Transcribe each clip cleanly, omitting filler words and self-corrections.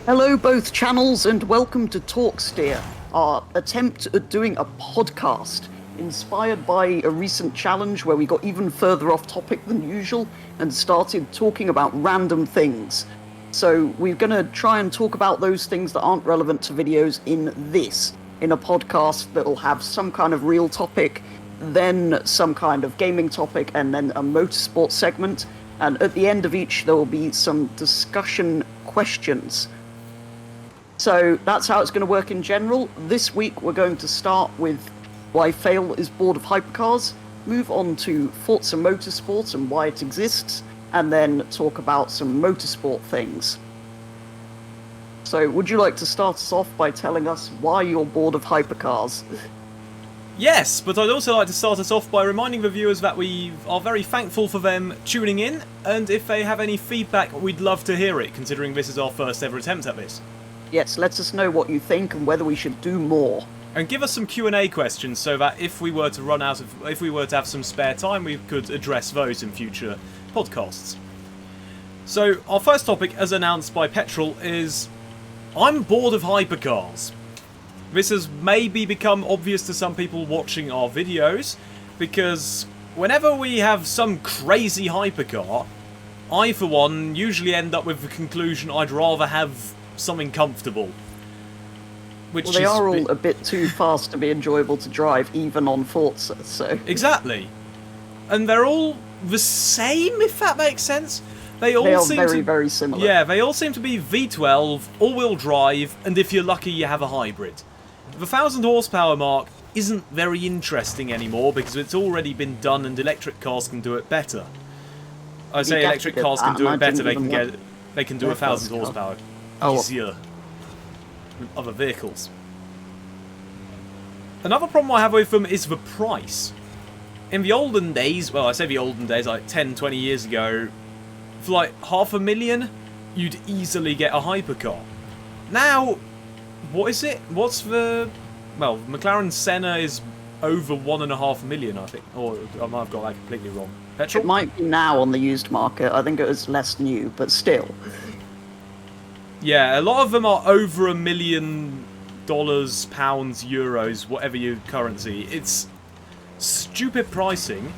Hello, both channels, and welcome to TALKsteer, our attempt at doing a podcast inspired by a recent challenge where we got even further off topic than usual and started talking about random things. So we're going to try and talk about those things that aren't relevant to videos in a podcast that'll have some kind of real topic, then some kind of gaming topic, and then a motorsport segment. And at the end of each, there will be some discussion questions. So that's how it's going to work in general. This week, we're going to start with why Fail is bored of hypercars, move on to Forza Motorsport and why it exists, and then talk about some motorsport things. So, would you like to start us off by telling us why you're bored of hypercars? Yes, but I'd also like to start us off by reminding the viewers that we are very thankful for them tuning in, and if they have any feedback, we'd love to hear it, considering this is our first ever attempt at this. Yes, let us know what you think and whether we should do more. And give us some Q&A questions so that if we were to have some spare time, we could address those in future podcasts. So, our first topic, as announced by Petrol, is I'm bored of hypercars. This has maybe become obvious to some people watching our videos, because whenever we have some crazy hypercar, I, for one, usually end up with the conclusion I'd rather have something comfortable. Well, they are all a bit too fast to be enjoyable to drive, even on Forza, so... Exactly. And they're all the same, if that makes sense. They are very similar. Yeah, they all seem to be V12, all-wheel drive, and if you're lucky, you have a hybrid. The 1,000 horsepower mark isn't very interesting anymore because it's already been done and electric cars can do it better. I say electric cars can do it better, they can do 1,000 horsepower easier than other vehicles. Another problem I have with them is the price. In the olden days, well, I say the olden days, like 10, 20 years ago, for like $500,000, you'd easily get a hypercar. Now, what is it? What's the... Well, McLaren Senna is over $1.5 million, I think. Or I might have got that completely wrong. Petrol? It might be now on the used market. I think it was less new, but still. Yeah, a lot of them are over $1 million, pounds, euros, whatever your currency. It's stupid pricing,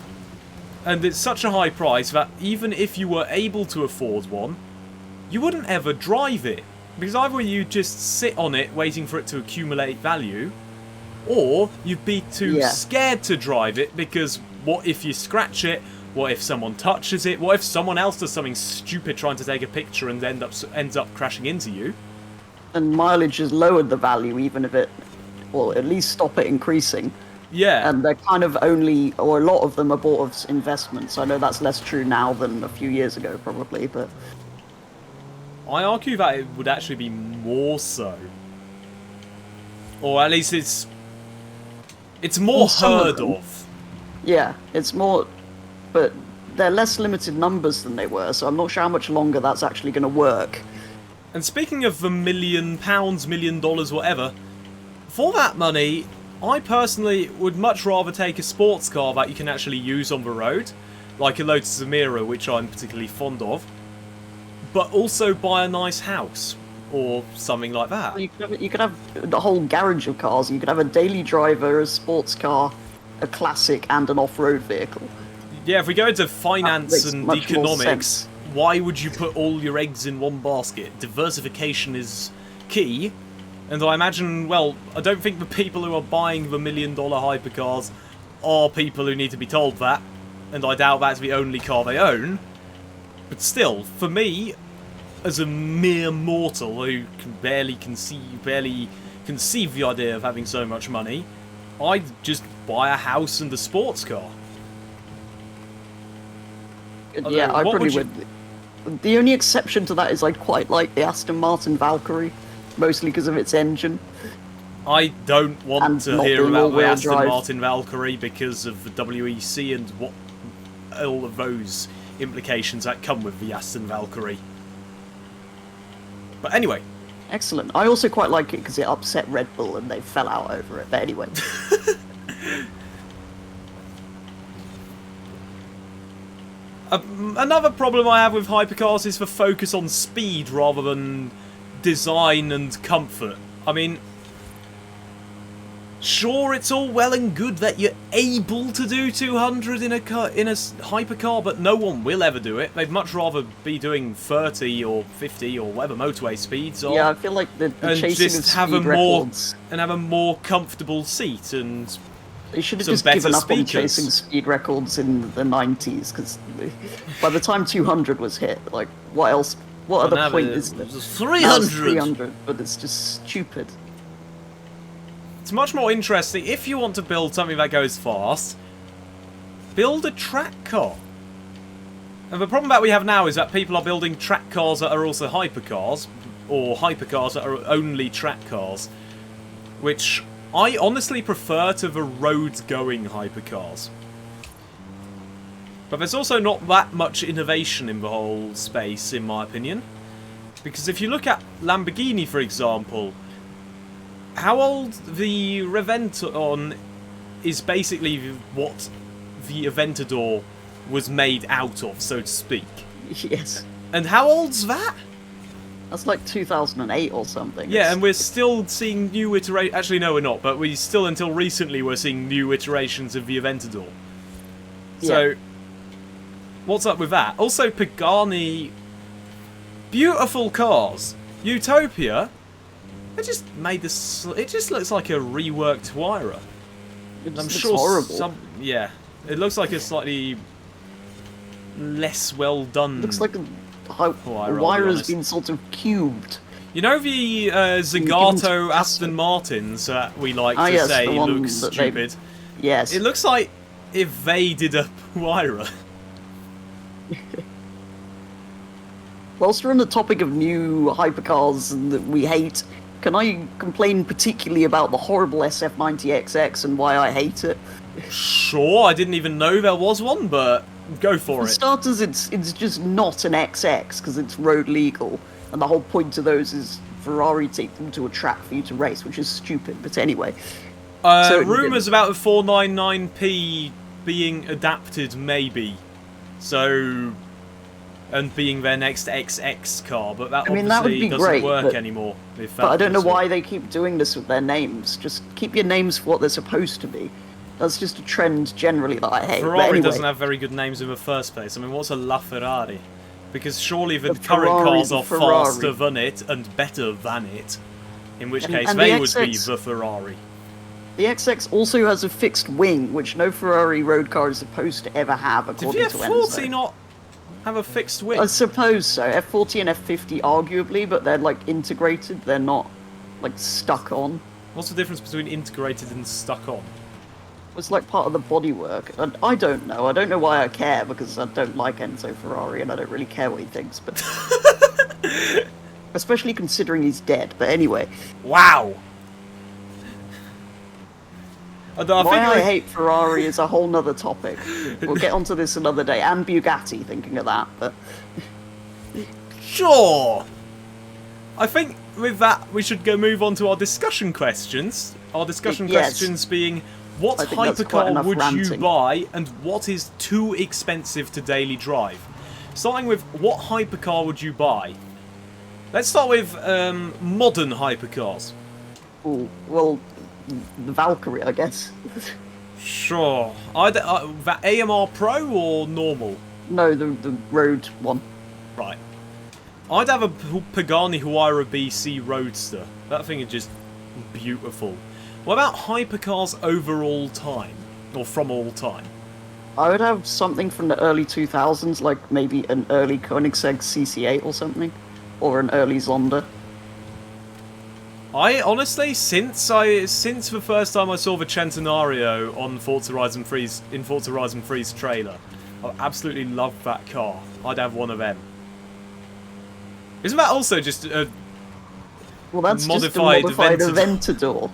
and it's such a high price that even if you were able to afford one, you wouldn't ever drive it. Because either you just sit on it waiting for it to accumulate value, or you'd be too scared to drive it because what if you scratch it? What if someone touches it? What if someone else does something stupid trying to take a picture and ends up crashing into you? And mileage has lowered the value, even if it, well, at least stop it increasing. Yeah. And they're kind of only, or a lot of them are bought as investments. I know that's less true now than a few years ago, probably, but... I argue that it would actually be more so. Or at least it's more heard of. Yeah, it's more... But they're less limited numbers than they were, so I'm not sure how much longer that's actually going to work. And speaking of the £1 million, $1 million, whatever, for that money, I personally would much rather take a sports car that you can actually use on the road, like a Lotus Emira, which I'm particularly fond of, but also buy a nice house, or something like that. You could have the whole garage of cars. You could have a daily driver, a sports car, a classic, and an off-road vehicle. Yeah, if we go into finance and economics, why would you put all your eggs in one basket? Diversification is key, and I imagine, well, I don't think the people who are buying the $1 million hypercars are people who need to be told that, and I doubt that's the only car they own. But still, for me, as a mere mortal who can barely conceive the idea of having so much money, I'd just buy a house and a sports car. Yeah, I probably would. The only exception to that is I'd quite like the Aston Martin Valkyrie, mostly because of its engine. I don't want to hear about the Aston drive. Martin Valkyrie because of the WEC and what all of those implications that come with the Aston Valkyrie. But anyway. Excellent. I also quite like it because it upset Red Bull and they fell out over it. But anyway. Another problem I have with hypercars is the focus on speed rather than design and comfort. I mean, sure, it's all well and good that you're able to do 200 in a hypercar, but no one will ever do it. They'd much rather be doing 30 or 50 or whatever motorway speeds are. Yeah, I feel like the chasing just of have speed a records. have a more comfortable seat and They should have some just better given up on speakers. chasing speed records in the 90s, because by the time 200 was hit, like, what else? What now other point it- is there? it's Now it's 300. 300, but it's just stupid. It's much more interesting if you want to build something that goes fast. Build a track car. And the problem that we have now is that people are building track cars that are also hypercars, or hypercars that are only track cars, which I honestly prefer to the road-going hypercars. But there's also not that much innovation in the whole space, in my opinion. Because if you look at Lamborghini, for example, how old the Reventon is basically what the Aventador was made out of, so to speak. Yes. And how old's that? That's like 2008 or something. Yeah, It's- and we're still seeing new iterations. Actually, no, we're not. But we still, until recently, were seeing new iterations of the Aventador. So, Yeah. what's up with that? Also, Pagani, beautiful cars. Utopia, they just made this. It just looks like a reworked Huayra. it I'm just looks sure horrible. yeah, it looks like a slightly less well done. Looks like I'll be wire has honest. been sort of cubed. You know the Zagato Aston Martins that we like Ah, to yes, say the one looks that they- stupid? Yes. It looks like if they did a Huayra. Whilst we're on the topic of new hypercars and that we hate, can I complain particularly about the horrible SF90XX and why I hate it? Sure, I didn't even know there was one, but go for For it. starters, it's just not an XX because it's road legal, and the whole point of those is Ferrari take them to a track for you to race, which is stupid. But anyway, so- Rumours about the 499p being adapted, maybe. So, and being their next XX car, but that I mean, that would obviously be doesn't great, work but- anymore. If but I don't know that's what- why they keep doing this with their names. Just keep your names for what they're supposed to be. That's just a trend generally that I hate. But Ferrari anyway, doesn't have very good names in the first place. I mean, what's a LaFerrari? Because surely the The current Ferrari, cars the are Ferrari. faster than it and better than it. In which And- case, and they the would be XX the Ferrari. The XX also has a fixed wing, which no Ferrari road car is supposed to ever have, Did the according to F40 Enzo. not have a fixed wing? I suppose so. F40 and F50 arguably, but they're like integrated. They're not like stuck on. What's the difference between integrated and stuck on? It's like part of the bodywork. And I don't know. I don't know why I care, because I don't like Enzo Ferrari and I don't really care what he thinks. But especially considering he's dead. But anyway, Wow! I why I think hate Ferrari is a whole nother topic. We'll get onto this another day. And Bugatti, thinking of that. But sure! I think with that, we should go move on to our discussion questions. Our discussion Yes. questions being, what I think that's quite hypercar enough would you ranting. buy, and what is too expensive to daily drive? Starting with, what hypercar would you buy? Let's start with modern hypercars. ooh, well, the Valkyrie, I guess. Sure. Either that AMR Pro or normal? No, the road one. Right. I'd have a Pagani Huayra BC Roadster. That thing is just beautiful. What about hypercars over all time? Or from all time? I would have something from the early 2000s, like maybe an early Koenigsegg CC8 or something, or an early Zonda. I honestly, since the first time I saw the Centenario on Forza Horizon 3's, in Forza Horizon 3's trailer, I absolutely loved that car. I'd have one of them. Isn't that also just a Well, that's Modified just a modified Aventador. Aventador.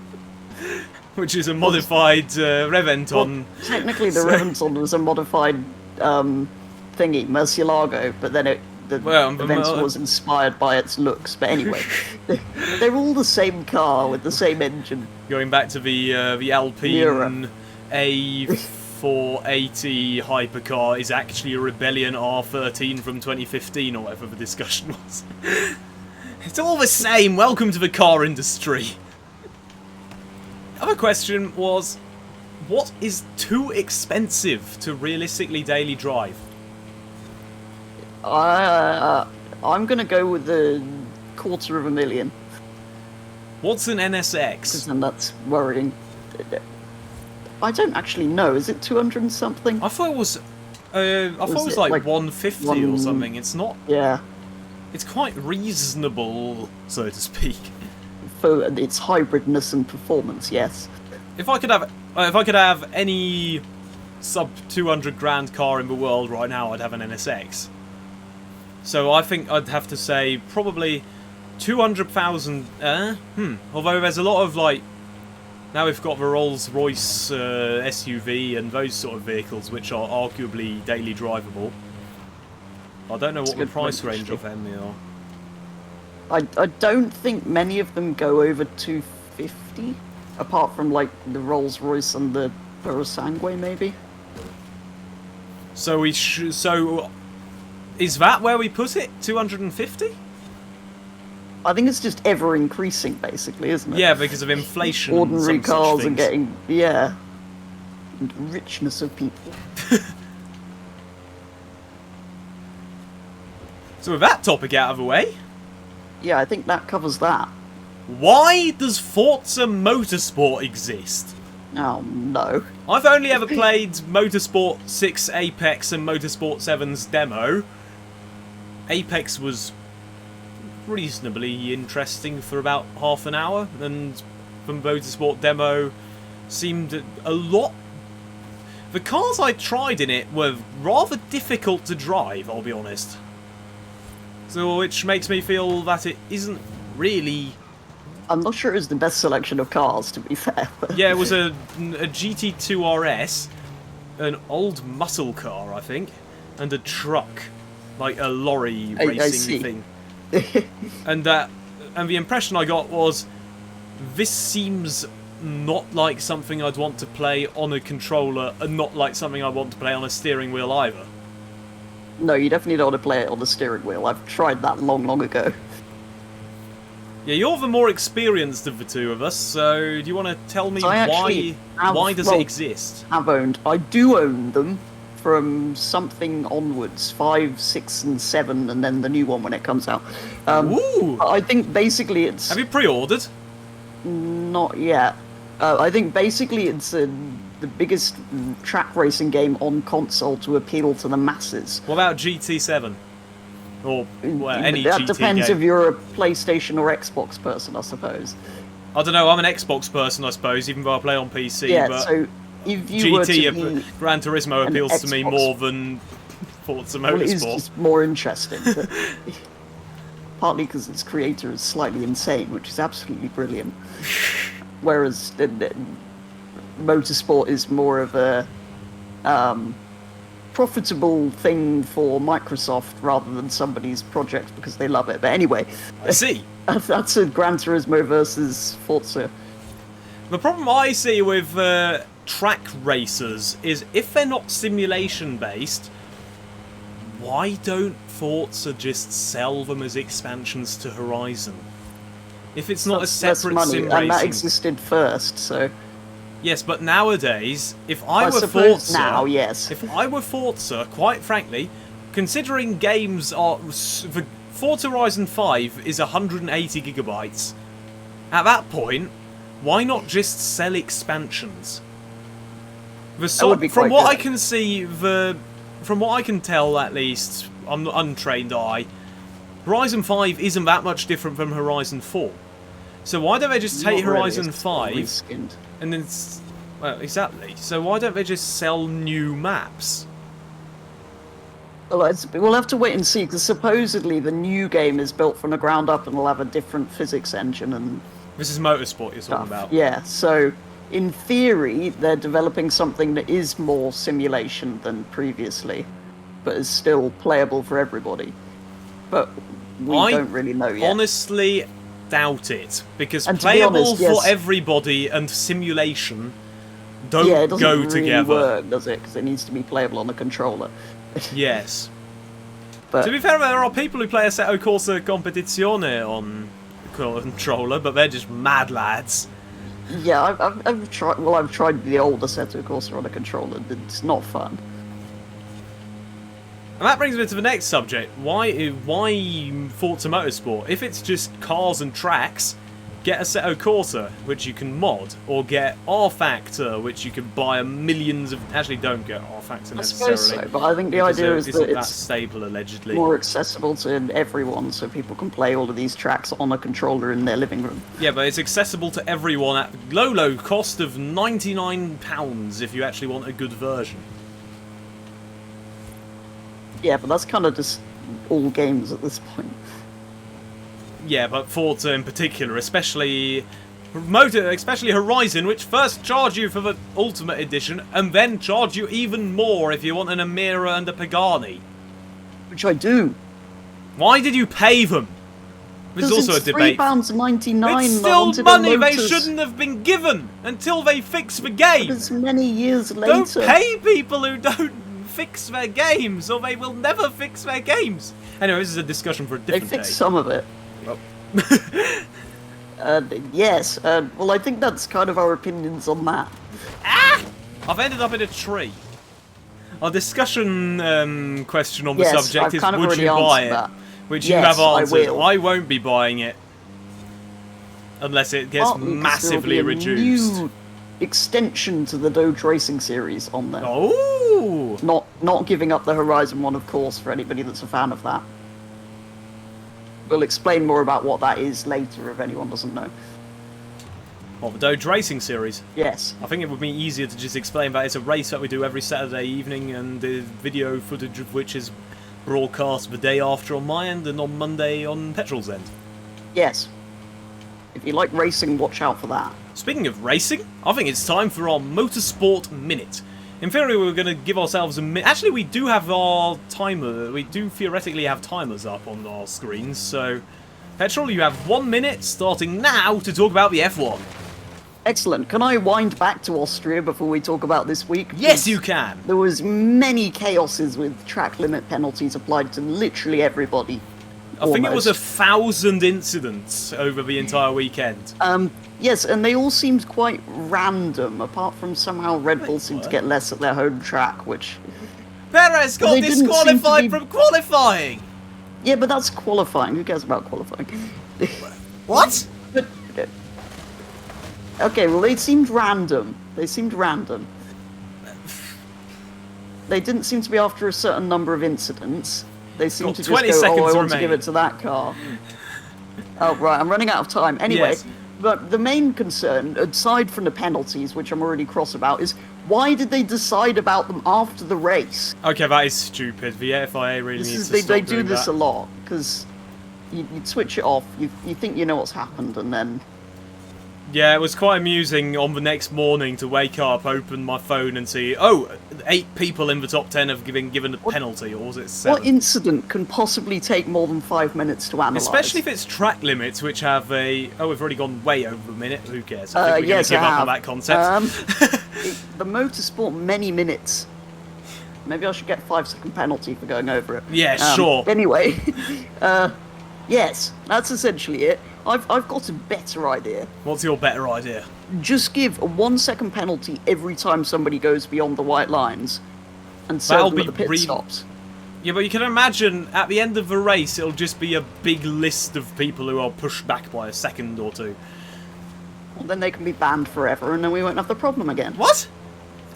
which is a modified Reventon? Well, technically, the So- Reventon was a modified thingy, Murcielago, but then the Well, the Aventador was inspired by its looks. But anyway, they're all the same car with the same engine. Going back to the Alpine Miura. A480 hypercar is actually a Rebellion R13 from 2015 or whatever the discussion was. It's all the same. Welcome to the car industry. The other question was, what is too expensive to realistically daily drive? I'm gonna go with the $250,000. What's an Because NSX? then that's worrying. I don't actually know. Is it 200 and something? I thought it was. I thought it was like 150 or something. It's not. Yeah. It's quite reasonable, so to speak. For its hybridness and performance, yes. If I could have any sub 200 grand car in the world right now, I'd have an NSX. So I think I'd have to say probably 200,000. Although there's a lot of like. Now we've got the Rolls-Royce SUV and those sort of vehicles which are arguably daily drivable. I don't know what the price range of them are. I don't think many of them go over 250, apart from like the Rolls-Royce and the Purosangue maybe. So so is that where we put it? 250? I think it's just ever increasing, basically, isn't it? Yeah, because of inflation. Ordinary and some cars such and things. getting, yeah, and richness of people. So with that topic out of the way, Yeah, I think that covers that. why does Forza Motorsport exist? Oh no. I've only ever played Motorsport 6 Apex and Motorsport 7's demo. Apex was reasonably interesting for about half an hour, and the Motorsport demo seemed a lot... The cars I tried in it were rather difficult to drive, I'll be honest. So, which makes me feel that it isn't really... I'm not sure it was the best selection of cars, to be fair. But Yeah, it was a GT2 RS, an old muscle car, I think, and a truck, like a lorry I racing see. thing. And the impression I got was, this seems not like something I'd want to play on a controller, and not like something I want to play on a steering wheel either. No, you definitely don't want to play it on the steering wheel. I've tried that long, long ago. Yeah, you're the more experienced of the two of us, so do you want to tell me So I actually why does it exist? Have owned. I do own them from something onwards, 5, 6, and 7, and then the new one when it comes out. Ooh! I think basically it's Have you pre-ordered? not yet. I think basically it's the biggest track racing game on console to appeal to the masses. What about GT7? Or well, any That GT depends game? if you're a PlayStation or Xbox person, I suppose. I don't know, I'm an Xbox person, I suppose, even though I play on PC, Yeah, but so if you were to GT, be, Gran Turismo an appeals to me Xbox- more than Forza well, it is Motorsport. just more interesting. But partly because its creator is slightly insane, which is absolutely brilliant. Whereas Motorsport is more of a profitable thing for Microsoft rather than somebody's project because they love it. But anyway, I see. that's a Gran Turismo versus Forza. The problem I see with track racers is if they're not simulation based, why don't Forza just sell them as expansions to Horizon? If it's not a That's less separate money, sim and that racing... existed first, so Yes, but nowadays, if I were suppose Forza... now, yes. If I were Forza, quite frankly, considering games are... The Forza Horizon 5 is 180 gigabytes. At that point, why not just sell expansions? would be From quite what good. I can see, from what I can tell at least, I'm an untrained eye, Horizon 5 isn't that much different from Horizon 4. So why don't they just take Not really, Horizon it's 5... reskinned. And then, well, exactly. So why don't they just sell new maps? Well, we'll have to wait and see, because supposedly the new game is built from the ground up and will have a different physics engine and This is Motorsport you're talking stuff. about. Yeah, so in theory, they're developing something that is more simulation than previously, but is still playable for everybody. But we I don't really know yet. honestly doubt it, because And to be playable honest, yes. for everybody and simulation don't yeah, it doesn't go really together. work, does it? Because it needs to be playable on the controller. Yes. But to be fair, there are people who play Assetto Corsa Competizione on the controller, but they're just mad lads. yeah, I've tried. Well, I've tried the old Assetto Corsa on a controller. It's not fun. And that brings me to the next subject. Why Forza Motorsport? If it's just cars and tracks, get Assetto Corsa, which you can mod, or get R-Factor, which you can buy millions of... Actually, don't get R-Factor necessarily. I suppose so, but I think the idea is that it's stable, allegedly. more accessible to everyone, so people can play all of these tracks on a controller in their living room. Yeah, but it's accessible to everyone at low cost of £99 if you actually want a good version. Yeah, but that's kind of just all games at this point. Yeah, but Forza in particular, especially Horizon, which first charge you for the Ultimate Edition, and then charge you even more if you want an Amira and a Pagani. Which I do. Why did you pay them? There's also a debate. £3.99. It's still money they shouldn't have been given until they fix the game. But it's many years later. Don't pay people who don't fix their games, or they will never fix their games. Anyway, this is a discussion for a different day. They fixed some of it. Oh. Yes. Well, I think that's kind of our opinions on that. Ah! I've ended up in a tree. Our discussion question on the subject is, would you buy it? That. Which yes, you have answered. I won't be buying it. Unless it gets massively reduced. New extension to the Doge Racing series on there. Oh! Not giving up the Horizon one, of course, for anybody that's a fan of that. We'll explain more about what that is later if anyone doesn't know. What, the Doge Racing series? Yes. I think it would be easier to just explain that it's a race that we do every Saturday evening, and the video footage of which is broadcast the day after on my end and on Monday on Petrol's end. Yes. If you like racing, watch out for that. Speaking of racing, I think it's time for our Motorsport Minute. In theory, we're going to give ourselves a minute. Actually, we do have our timer. We do theoretically have timers up on our screens. So, Petrol, you have 1 minute starting now to talk about the F1. Excellent. Can I wind back to Austria before we talk about this week? Yes, you can. There was many chaoses with track limit penalties applied to literally everybody. I think it was 1,000 incidents over the entire weekend. Yes, and they all seemed quite random, apart from somehow Red Bull seemed to get less at their home track, which... Perez got disqualified from qualifying! Yeah, but that's qualifying. Who cares about qualifying? What? But, okay, well, they seemed random. They didn't seem to be after a certain number of incidents. They seem to just go, I want to give it to that car. Oh, right, I'm running out of time. Anyway, yes. But the main concern, aside from the penalties, which I'm already cross about, is why did they decide about them after the race? Okay, that is stupid. The FIA really needs to stop They doing do this that. a lot, because you'd switch it off, you think you know what's happened, and then... Yeah, it was quite amusing on the next morning to wake up, open my phone and see, oh, 8 people in the top 10 have been given a penalty, or was it 7? What incident can possibly take more than 5 minutes to analyse? Especially if it's track limits, which have a... Oh, we've already gone way over a minute. Who cares? I think we're going to give up on that concept. The Motorsport many minutes. Maybe I should get a 5-second penalty for going over it. Yeah, sure. Anyway, yes, that's essentially it. I've got a better idea. What's your better idea? Just give a 1-second penalty every time somebody goes beyond the white lines, and serve them at the pit stops. Yeah, but you can imagine at the end of the race, it'll just be a big list of people who are pushed back by a second or two. Well, then they can be banned forever, and then we won't have the problem again. What?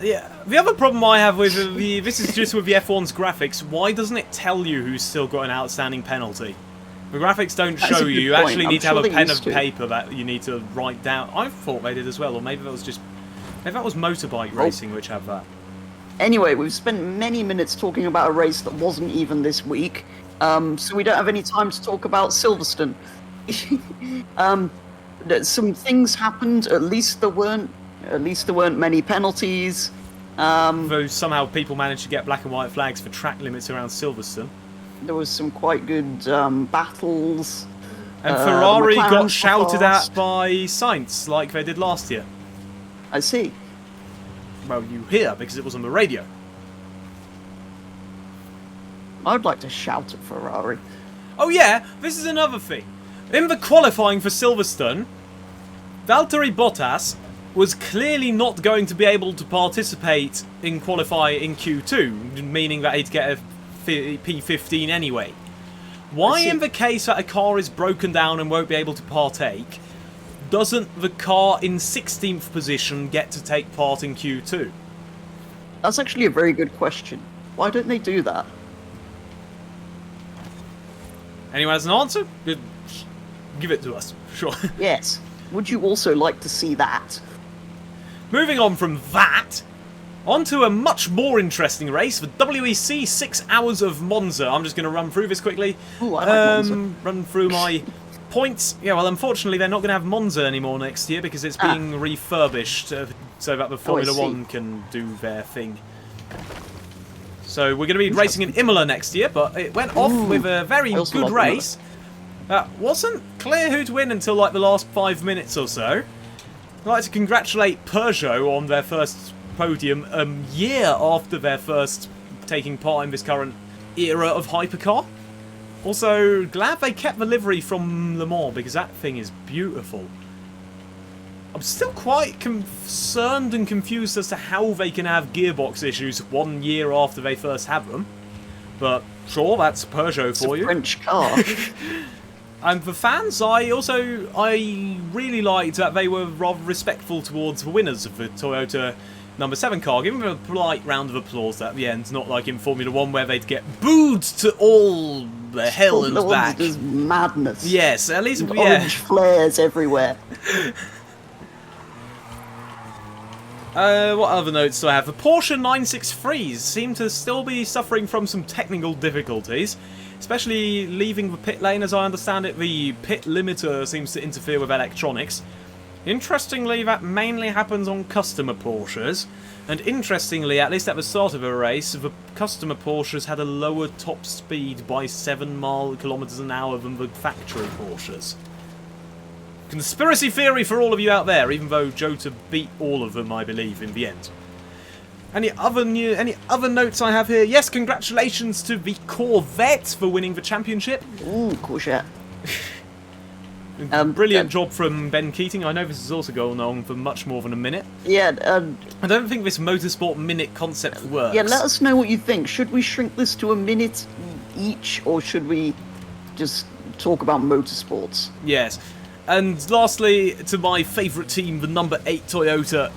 Yeah. The other problem I have with this is just with the F1's graphics. Why doesn't it tell you who's still got an outstanding penalty? The graphics don't show you. You actually need to have a pen of paper that you need to write down. I thought they did as well, or maybe that was just... Maybe that was motorbike racing which had that. Anyway, we've spent many minutes talking about a race that wasn't even this week, so we don't have any time to talk about Silverstone. Some things happened. At least there weren't many penalties. Though somehow people managed to get black and white flags for track limits around Silverstone. There was some quite good battles. And Ferrari got shouted at by Sainz like they did last year. I see. Well, you hear because it was on the radio. I'd like to shout at Ferrari. Oh yeah, this is another thing. In the qualifying for Silverstone, Valtteri Bottas was clearly not going to be able to participate in qualify in Q2, meaning that he'd get a P15 anyway. Why, in the case that a car is broken down and won't be able to partake, doesn't the car in 16th position get to take part in Q2? That's actually a very good question. Why don't they do that? Anyone has an answer? Give it to us. Sure. Yes. Would you also like to see that? Moving on from that, onto a much more interesting race, the WEC 6 Hours of Monza. I'm just going to run through this quickly. Ooh, I like Monza. Run through my points. Yeah, well, unfortunately, they're not going to have Monza anymore next year because it's being refurbished so that the Formula 1 can do their thing. So we're going to be racing in Imola next year, but it went off with a very good race. Wasn't clear who'd win until like the last 5 minutes or so. I'd like to congratulate Peugeot on their first podium a year after their first taking part in this current era of hypercar. Also, glad they kept the livery from Le Mans because that thing is beautiful. I'm still quite concerned and confused as to how they can have gearbox issues 1 year after they first have them. But sure, that's Peugeot for you. French car. And for fans, I really liked that they were rather respectful towards the winners of the Toyota number 7 car, giving them a polite round of applause at the end, not like in Formula 1 where they'd get booed to all the hell and back. Just madness. Yes, at least orange flares everywhere. What other notes do I have? The Porsche 963s seem to still be suffering from some technical difficulties, especially leaving the pit lane. As I understand it, the pit limiter seems to interfere with electronics. Interestingly, that mainly happens on customer Porsches, and interestingly, at least at the start of the race, the customer Porsches had a lower top speed by 7 kilometers an hour than the factory Porsches. Conspiracy theory for all of you out there, even though Jota beat all of them, I believe, in the end. Any other notes I have here? Yes, congratulations to the Corvette for winning the championship. Ooh, Corvette. Brilliant job from Ben Keating. I know this is also going on for much more than a minute. Yeah, I don't think this motorsport minute concept works. Yeah, let us know what you think. Should we shrink this to a minute each, or should we just talk about motorsports? Yes. And lastly, to my favourite team, the number 8 Toyota.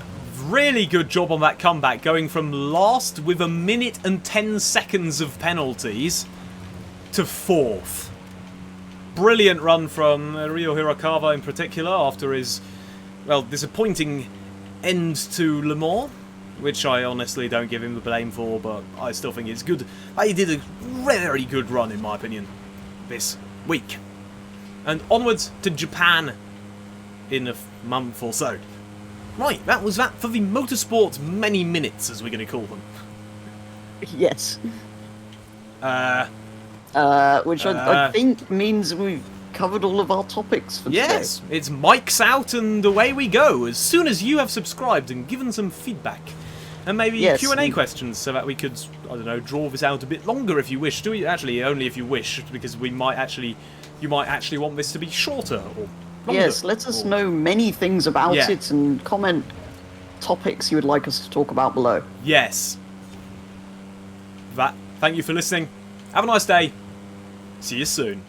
Really good job on that comeback, going from last with 1 minute and 10 seconds of penalties to 4th. Brilliant run from Ryo Hirakawa in particular after his, well, disappointing end to Le Mans, which I honestly don't give him the blame for, but I still think it's good. He did a very good run, in my opinion, this week. And onwards to Japan in a month or so. Right, that was that for the motorsport many minutes, as we're going to call them. Yes. Which I think means we've covered all of our topics for today. Yes, it's mics out and away we go, as soon as you have subscribed and given some feedback. And maybe Q&A questions, so that we could, I don't know, draw this out a bit longer if you wish. Actually, only if you wish, because you might actually want this to be shorter or longer. Yes, let us know many things about it and comment topics you would like us to talk about below. Yes. Thank you for listening. Have a nice day. See you soon.